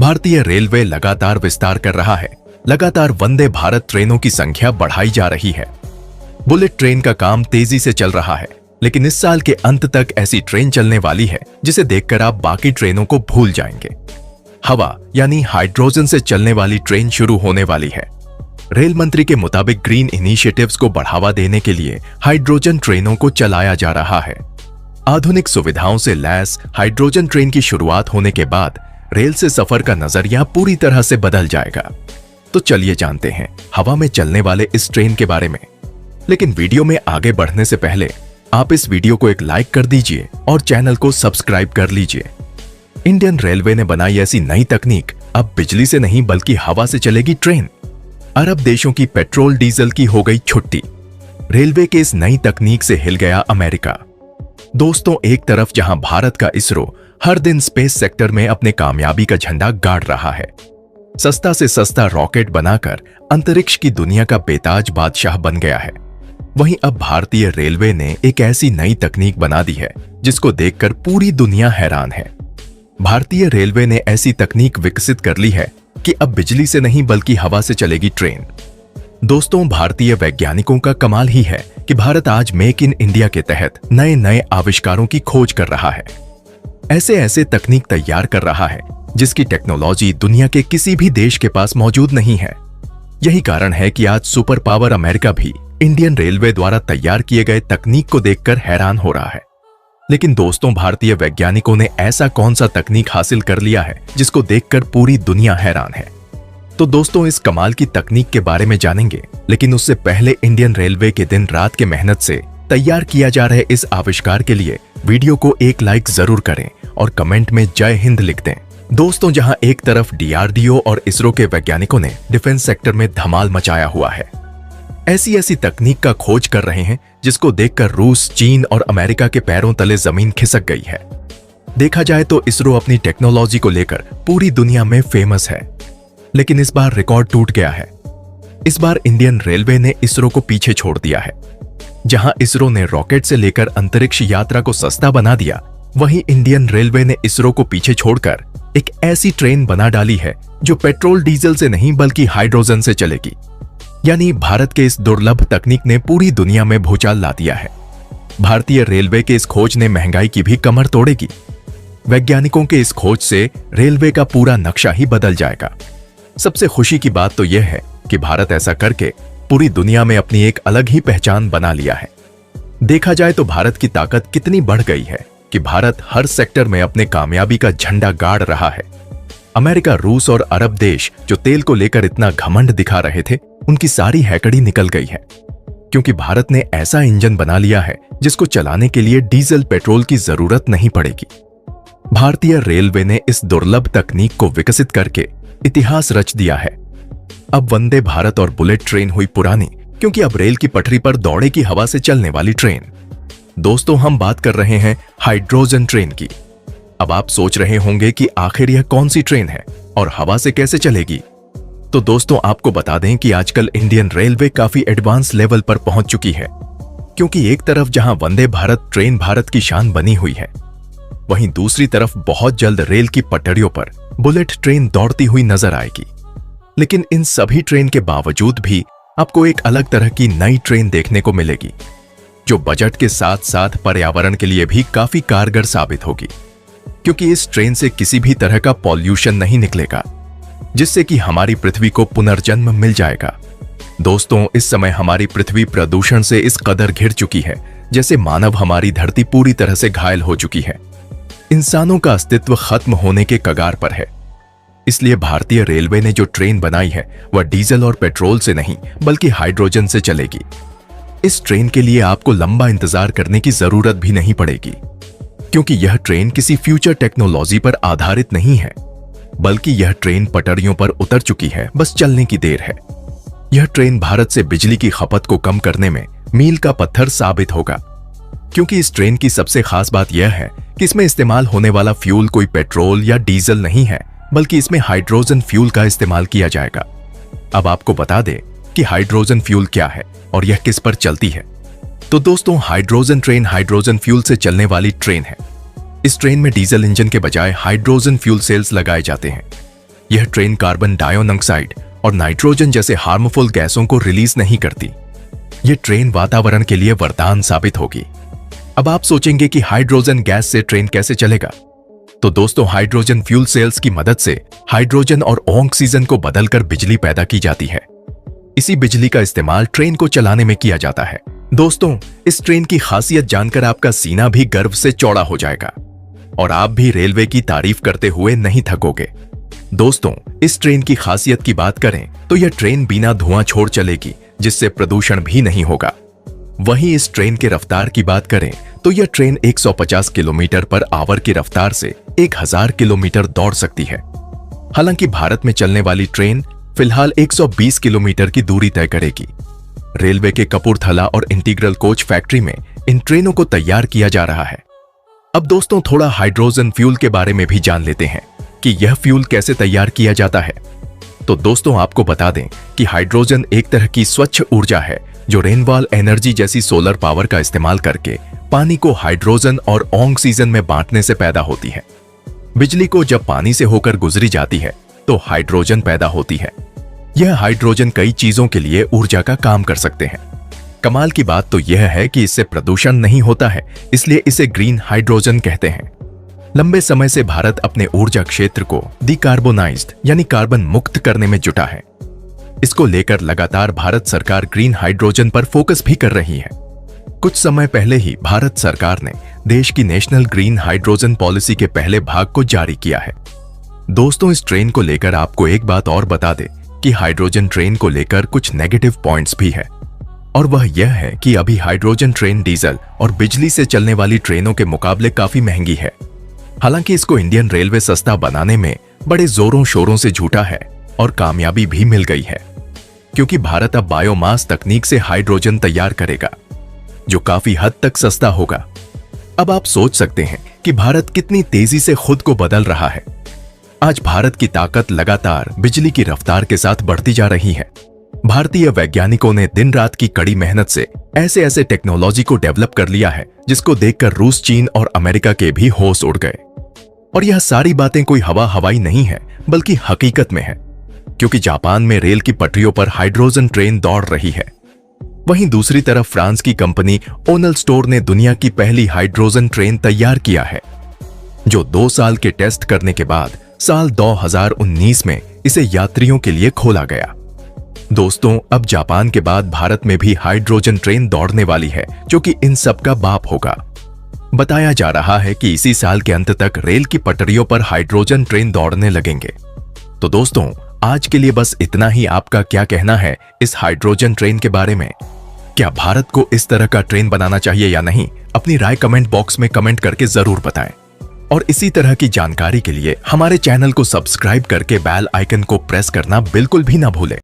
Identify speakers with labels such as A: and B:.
A: भारतीय रेलवे लगातार विस्तार कर रहा है। लगातार वंदे भारत ट्रेनों की संख्या बढ़ाई जा रही है। बुलेट ट्रेन का काम तेजी से चल रहा है, लेकिन इस साल के अंत तक ऐसी ट्रेन चलने वाली है जिसे देखकर आप बाकी ट्रेनों को भूल जाएंगे। हवा यानी हाइड्रोजन से चलने वाली ट्रेन शुरू होने वाली है। रेल मंत्री के मुताबिक ग्रीन इनिशिएटिव्स को बढ़ावा देने के लिए हाइड्रोजन ट्रेनों को चलाया जा रहा है। आधुनिक सुविधाओं से लैस हाइड्रोजन ट्रेन की शुरुआत होने के बाद रेल से सफर का नजरिया पूरी तरह से बदल जाएगा। तो चलिए जानते हैं हवा में चलने वाले इस ट्रेन के बारे में। लेकिन वीडियो में आगे बढ़ने से पहले आप इस वीडियो को एक लाइक कर दीजिए और चैनल को सब्सक्राइब कर लीजिए। इंडियन रेलवे ने बनाई ऐसी नई तकनीक, अब बिजली से नहीं बल्कि हवा से चलेगी ट्रेन। अरब देशों की पेट्रोल डीजल की हो गई छुट्टी। रेलवे के इस नई तकनीक से हिल गया अमेरिका। दोस्तों, एक तरफ जहां भारत का इसरो हर दिन स्पेस सेक्टर में अपने कामयाबी का झंडा गाड़ रहा है, सस्ता से सस्ता रॉकेट बनाकर अंतरिक्ष की दुनिया का बेताज बादशाह बन गया है, वहीं अब भारतीय रेलवे ने एक ऐसी नई तकनीक बना दी है जिसको देखकर पूरी दुनिया हैरान है। भारतीय रेलवे ने ऐसी तकनीक विकसित कर ली है कि अब बिजली से नहीं बल्कि हवा से चलेगी ट्रेन। दोस्तों, भारतीय वैज्ञानिकों का कमाल ही है कि भारत आज मेक इन इंडिया के तहत नए नए आविष्कारों की खोज कर रहा है। ऐसे ऐसे तकनीक तैयार कर रहा है जिसकी टेक्नोलॉजी दुनिया के किसी भी देश के पास मौजूद नहीं है। यही कारण है कि आज सुपर पावर अमेरिका भी इंडियन रेलवे द्वारा तैयार किए गए तकनीक को देखकर हैरान हो रहा है। लेकिन दोस्तों, भारतीय वैज्ञानिकों ने ऐसा कौन सा तकनीक हासिल कर लिया है जिसको देखकर पूरी दुनिया हैरान है? तो दोस्तों, इस कमाल की तकनीक के बारे में जानेंगे, लेकिन उससे पहले इंडियन रेलवे के दिन रात के मेहनत से तैयार किया जा रहे इस आविष्कार के लिए वीडियो को एक लाइक जरूर करें और कमेंट में जय हिंद लिख दें। दोस्तों, जहां एक तरफ डीआरडीओ और इसरो के वैज्ञानिकों ने डिफेंस सेक्टर में धमाल मचाया हुआ है, ऐसी ऐसी तकनीक का खोज कर रहे हैं जिसको देखकर रूस, चीन और अमेरिका के पैरों तले जमीन खिसक गई है। देखा जाए तो इसरो अपनी टेक्नोलॉजी को लेकर पूरी दुनिया में फेमस है, लेकिन इस बार रिकॉर्ड टूट गया है। इस बार इंडियन रेलवे ने इसरो को पीछे छोड़ दिया है। जहां इसरो ने रॉकेट से लेकर अंतरिक्ष यात्रा को सस्ता बना दिया, वहीं इंडियन रेलवे ने इसरो को पीछे छोड़कर एक ऐसी ट्रेन बना डाली है जो पेट्रोल डीजल से नहीं बल्कि हाइड्रोजन से चलेगी। यानी भारत के इस दुर्लभ तकनीक ने पूरी दुनिया में भूचाल ला दिया है। भारतीय रेलवे के इस खोज ने महंगाई की भी कमर तोड़ेगी। वैज्ञानिकों के इस खोज से रेलवे का पूरा नक्शा ही बदल जाएगा। सबसे खुशी की बात तो यह है कि भारत ऐसा करके पूरी दुनिया में अपनी एक अलग ही पहचान बना लिया है। देखा जाए तो भारत की ताकत कितनी बढ़ गई है कि भारत हर सेक्टर में अपने कामयाबी का झंडा गाड़ रहा है। अमेरिका, रूस और अरब देश जो तेल को लेकर इतना घमंड दिखा रहे थे, उनकी सारी हैकड़ी निकल गई है, क्योंकि भारत ने ऐसा इंजन बना लिया है जिसको चलाने के लिए डीजल पेट्रोल की जरूरत नहीं पड़ेगी। भारतीय रेलवे ने इस दुर्लभ तकनीक को विकसित करके इतिहास रच दिया है। अब वंदे भारत और बुलेट ट्रेन हुई पुरानी, क्योंकि अब रेल की पटरी पर दौड़ेगी हवा से चलने वाली ट्रेन। दोस्तों, हम बात कर रहे हैं हाइड्रोजन ट्रेन की। अब आप सोच रहे होंगे कि आखिर यह कौन सी ट्रेन है और हवा से कैसे चलेगी? तो दोस्तों, आपको बता दें कि आजकल इंडियन रेलवे काफी एडवांस लेवल पर पहुंच चुकी है, क्योंकि एक तरफ जहां वंदे भारत ट्रेन भारत की शान बनी हुई है, वहीं दूसरी तरफ बहुत जल्द रेल की पटरियों पर बुलेट ट्रेन दौड़ती हुई नजर आएगी। लेकिन इन सभी ट्रेन के बावजूद भी आपको एक अलग तरह की नई ट्रेन देखने को मिलेगी, जो बजट के साथ साथ पर्यावरण के लिए भी काफी कारगर साबित होगी, क्योंकि इस ट्रेन से किसी भी तरह का पॉल्यूशन नहीं निकलेगा, जिससे कि हमारी पृथ्वी को पुनर्जन्म मिल जाएगा। दोस्तों, इस समय हमारी पृथ्वी प्रदूषण से इस कदर घिर चुकी है जैसे मानव हमारी धरती पूरी तरह से घायल हो चुकी है। इंसानों का अस्तित्व खत्म होने के कगार पर है। इसलिए भारतीय रेलवे ने जो ट्रेन बनाई है वह डीजल और पेट्रोल से नहीं बल्कि हाइड्रोजन से चलेगी। इस ट्रेन के लिए आपको लंबा इंतजार करने की जरूरत भी नहीं पड़ेगी, क्योंकि यह ट्रेन किसी फ्यूचर टेक्नोलॉजी पर आधारित नहीं है, बल्कि यह ट्रेन पटरियों पर उतर चुकी है, बस चलने की देर है। यह ट्रेन भारत से बिजली की खपत को कम करने में मील का पत्थर साबित होगा, क्योंकि इस ट्रेन की सबसे खास बात यह है कि इसमें इस्तेमाल होने वाला फ्यूल कोई पेट्रोल या डीजल नहीं है, बल्कि इसमें हाइड्रोजन फ्यूल का इस्तेमाल किया जाएगा। अब आपको बता दें कि हाइड्रोजन फ्यूल क्या है और यह किस पर चलती है। तो दोस्तों, हाइड्रोजन ट्रेन हाइड्रोजन फ्यूल से चलने वाली ट्रेन है। इस ट्रेन में डीजल इंजन के बजाय हाइड्रोजन फ्यूल सेल्स लगाए जाते हैं। यह ट्रेन कार्बन डाइऑक्साइड और नाइट्रोजन जैसे हार्मफुल गैसों को रिलीज नहीं करती। यह ट्रेन वातावरण के लिए वरदान साबित होगी। अब आप सोचेंगे कि हाइड्रोजन गैस से ट्रेन कैसे चलेगा? तो दोस्तों, हाइड्रोजन फ्यूल सेल्स की मदद से हाइड्रोजन और ऑक्सीजन को बदलकर बिजली पैदा की जाती है। इसी बिजली का इस्तेमाल ट्रेन को चलाने में किया जाता है। दोस्तों, इस ट्रेन की खासियत जानकर आपका सीना भी गर्व से चौड़ा हो जाएगा और आप भी रेलवे की तारीफ करते हुए नहीं थकोगे। दोस्तों, इस ट्रेन की खासियत की बात करें तो यह ट्रेन बिना धुआं छोड़ चलेगी, जिससे प्रदूषण भी नहीं होगा। वहीं इस ट्रेन के रफ्तार की बात करें तो यह ट्रेन 150 किलोमीटर पर आवर की रफ्तार से 1000 किलोमीटर दौड़ सकती है। हालांकि भारत में चलने वाली ट्रेन फिलहाल 120 किलोमीटर की दूरी तय करेगी। रेलवे के कपूरथला और इंटीग्रल कोच फैक्ट्री में इन ट्रेनों को तैयार किया जा रहा है। अब दोस्तों, थोड़ा हाइड्रोजन फ्यूल के बारे में भी जान लेते हैं कि यह फ्यूल कैसे तैयार किया जाता है। तो दोस्तों, आपको बता दें कि हाइड्रोजन एक तरह की स्वच्छ ऊर्जा है जो रेनफॉल एनर्जी जैसी सोलर पावर का इस्तेमाल करके पानी को हाइड्रोजन और ऑक्सीजन में बांटने से पैदा होती है। बिजली को जब पानी से होकर गुजरी जाती है तो हाइड्रोजन पैदा होती है। यह हाइड्रोजन कई चीजों के लिए ऊर्जा का काम कर सकते हैं। कमाल की बात तो यह है कि इससे प्रदूषण नहीं होता है, इसलिए इसे ग्रीन हाइड्रोजन कहते हैं। लंबे समय से भारत अपने ऊर्जा क्षेत्र को डिकार्बोनाइज्ड यानी कार्बन मुक्त करने में जुटा है। इसको लेकर लगातार भारत सरकार ग्रीन हाइड्रोजन पर फोकस भी कर रही है। कुछ समय पहले ही भारत सरकार ने देश की नेशनल ग्रीन हाइड्रोजन पॉलिसी के पहले भाग को जारी किया है। दोस्तों, इस ट्रेन को लेकर आपको एक बात और बता दें कि हाइड्रोजन ट्रेन को लेकर कुछ नेगेटिव पॉइंट्स भी है, और वह यह है कि अभी हाइड्रोजन ट्रेन डीजल और बिजली से चलने वाली ट्रेनों के मुकाबले काफी महंगी है। हालांकि इसको इंडियन रेलवे सस्ता बनाने में बड़े जोरों शोरों से जुटा है और कामयाबी भी मिल गई है, क्योंकि भारत अब बायोमास तकनीक से हाइड्रोजन तैयार करेगा जो काफी हद तक सस्ता होगा। अब आप सोच सकते हैं कि भारत कितनी तेजी से खुद को बदल रहा है। आज भारत की ताकत लगातार बिजली की रफ्तार के साथ बढ़ती जा रही है। भारतीय वैज्ञानिकों ने दिन रात की कड़ी मेहनत से ऐसे ऐसे टेक्नोलॉजी को डेवलप कर लिया है जिसको देखकर रूस, चीन और अमेरिका के भी होश उड़ गए। और यह सारी बातें कोई हवा हवाई नहीं है, बल्कि हकीकत में है, क्योंकि जापान में रेल की पटरियों पर हाइड्रोजन ट्रेन दौड़ रही है। वहीं दूसरी तरफ फ्रांस की कंपनी ओनल स्टोर ने दुनिया की पहली हाइड्रोजन ट्रेन तैयार किया है, जो 2 साल के टेस्ट करने के बाद साल 2019 में इसे यात्रियों के लिए खोला गया। दोस्तों, अब जापान के बाद भारत में भी हाइड्रोजन ट्रेन दौड़ने वाली है, जो कि इन सब का बाप होगा। बताया जा रहा है कि इसी साल के अंत तक रेल की पटरियों पर हाइड्रोजन ट्रेन दौड़ने लगेंगे। तो दोस्तों, आज के लिए बस इतना ही। आपका क्या कहना है इस हाइड्रोजन ट्रेन के बारे में? क्या भारत को इस तरह का ट्रेन बनाना चाहिए या नहीं? अपनी राय कमेंट बॉक्स में कमेंट करके जरूर बताएं। और इसी तरह की जानकारी के लिए हमारे चैनल को सब्सक्राइब करके बेल आइकन को प्रेस करना बिल्कुल भी ना भूलें।